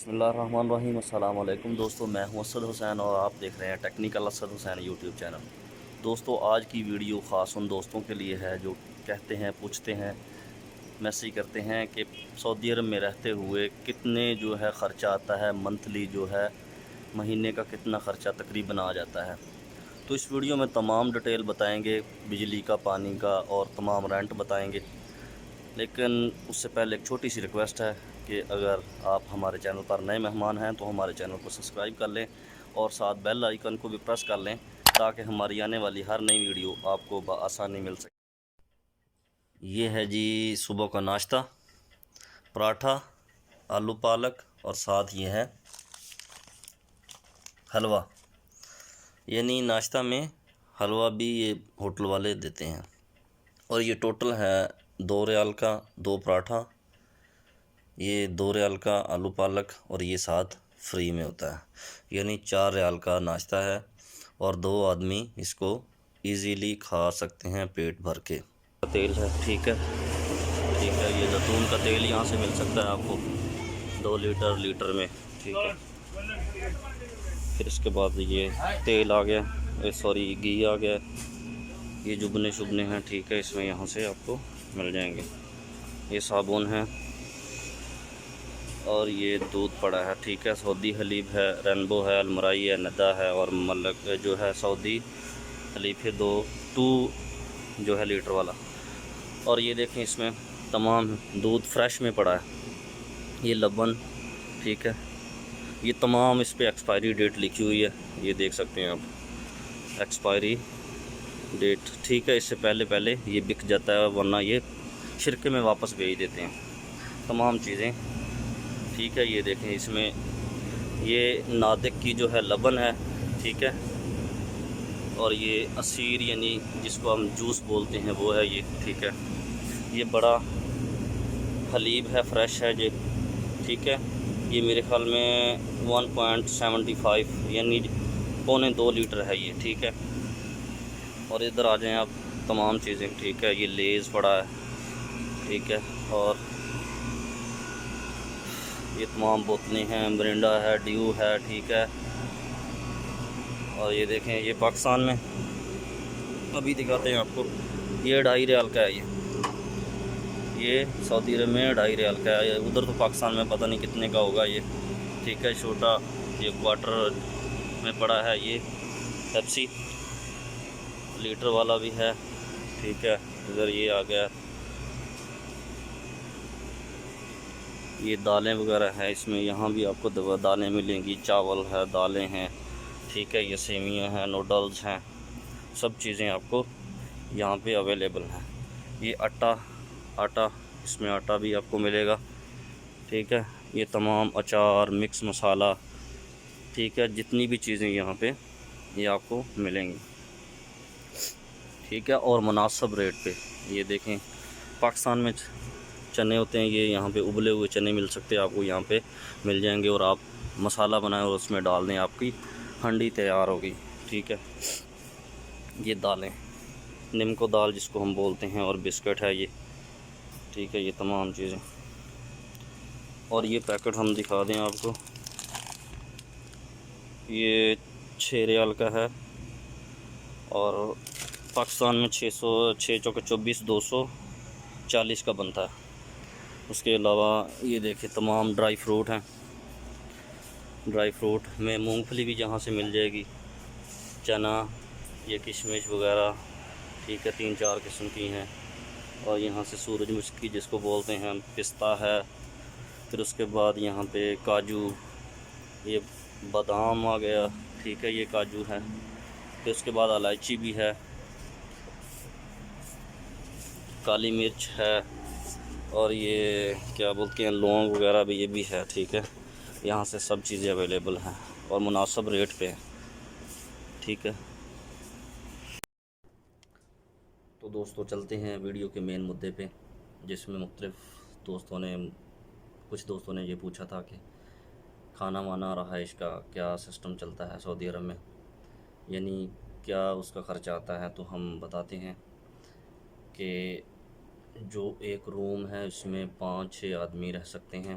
बिस्मिल्लाहिर्रहमानिर्रहीम। अस्सलाम वालेकुम दोस्तों, मैं हूं असद हुसैन और आप देख रहे हैं technical Asad Hussain YouTube channel. दोस्तों, आज की वीडियो ख़ास उन दोस्तों के लिए है जो कहते हैं, पूछते हैं, मैसेज करते हैं कि सऊदी अरब में रहते हुए कितने जो है ख़र्चा आता है, मंथली जो है महीने का कितना ख़र्चा तकरीबन आ जाता है। तो इस वीडियो में तमाम डिटेल बताएंगे, बिजली का, पानी का और तमाम रेंट बताएंगे। लेकिन उससे पहले एक छोटी सी रिक्वेस्ट है कि अगर आप हमारे चैनल पर नए मेहमान हैं तो हमारे चैनल को सब्सक्राइब कर लें और साथ बेल आइकन को भी प्रेस कर लें ताकि हमारी आने वाली हर नई वीडियो आपको बआसानी मिल सके। ये है जी सुबह का नाश्ता, पराठा, आलू पालक और साथ ये है हलवा। यानी नाश्ता में हलवा भी ये होटल वाले देते हैं। और ये टोटल है 2 रियाल का 2 पराठा, ये 2 रियाल का आलू पालक और ये साथ फ्री में होता है। यानी 4 रियाल का नाश्ता है और 2 आदमी इसको इजीली खा सकते हैं पेट भर के। तेल है, ठीक है, ठीक है। ये जैतून का तेल यहाँ से मिल सकता है आपको 2 लीटर में, ठीक है। फिर इसके बाद ये तेल आ गया, सॉरी घी आ गया। ये जुबने शुबने हैं, ठीक है, इसमें यहाँ से आपको मिल जाएंगे। ये साबुन है और ये दूध पड़ा है, ठीक है। सऊदी हलीब है, रेनबो है, अलमराई है, नदा है और मलक जो है सऊदी हलीब है, 2 जो है लीटर वाला। और ये देखें इसमें तमाम दूध फ्रेश में पड़ा है, ये लबन, ठीक है। ये तमाम इस पर एक्सपायरी डेट लिखी हुई है, ये देख सकते हैं आप, एक्सपायरी डेट, ठीक है। इससे पहले ये बिक जाता है वरना ये शिरके में वापस भेज देते हैं तमाम चीज़ें, ठीक है। ये देखें इसमें ये नादिक की जो है लबन है, ठीक है। और ये असीर यानी जिसको हम जूस बोलते हैं वो है ये, ठीक है। ये बड़ा हलीब है, फ्रेश है ये, ठीक है। ये मेरे ख्याल में 1.75 यानी 1.25 लीटर है ये, ठीक है। और इधर आ जाएं आप, तमाम चीज़ें, ठीक है। ये लेज़ पड़ा है, ठीक है। और ये तमाम बोतलें हैं, मिरिंडा है, ड्यू है, ठीक है। और ये देखें ये पाकिस्तान में अभी दिखाते हैं आपको, ये 2.5 रियाल का है। ये सऊदी अरब में 2.5 रियाल का है, उधर तो पाकिस्तान में पता नहीं कितने का होगा ये, ठीक है। छोटा ये क्वार्टर में पड़ा है, ये पेप्सी लीटर वाला भी है, ठीक है। इधर ये आ गया, ये दालें वगैरह हैं इसमें, यहाँ भी आपको दालें मिलेंगी, चावल है, दालें हैं, ठीक है। ये सेमियाँ हैं, नूडल्स हैं, सब चीज़ें आपको यहाँ पे अवेलेबल हैं। ये आटा, इसमें आटा भी आपको मिलेगा, ठीक है। ये तमाम अचार, मिक्स मसाला, ठीक है, जितनी भी चीज़ें यहाँ पे ये आपको मिलेंगी, ठीक है। और मुनासिब रेट पे। ये देखें पाकिस्तान में चने होते हैं, ये यहाँ पे उबले हुए चने मिल सकते हैं आपको, यहाँ पे मिल जाएंगे। और आप मसाला बनाएं और उसमें डाल दें, आपकी हंडी तैयार होगी, ठीक है। ये दालें, निम्को दाल जिसको हम बोलते हैं, और बिस्किट है ये, ठीक है। ये तमाम चीज़ें, और ये पैकेट हम दिखा दें आपको, ये 6 रियाल का है और पाकिस्तान में 6 चौके 24 240 का बनता है। उसके अलावा ये देखें तमाम ड्राई फ्रूट हैं, ड्राई फ्रूट में मूंगफली भी जहाँ से मिल जाएगी, चना, ये किशमिश वगैरह, ठीक है, 3-4 किस्म की हैं। और यहाँ से सूरजमुखी जिसको बोलते हैं, पिस्ता है। फिर उसके बाद यहाँ पे काजू, ये बादाम आ गया, ठीक है, ये काजू है। फिर उसके बाद इलायची भी है, काली मिर्च है, और ये क्या बोलते हैं लौंग वगैरह भी, ये भी है, ठीक है। यहाँ से सब चीज़ें अवेलेबल हैं और मुनासिब रेट पे हैं, ठीक है। तो दोस्तों चलते हैं वीडियो के मेन मुद्दे पे, जिसमें कुछ दोस्तों ने ये पूछा था कि खाना वाना रहाइश का क्या सिस्टम चलता है सऊदी अरब में, यानी क्या उसका ख़र्चा आता है। तो हम बताते हैं कि जो एक रूम है उसमें 5-6 आदमी रह सकते हैं,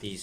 30،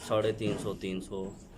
350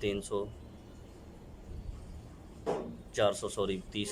30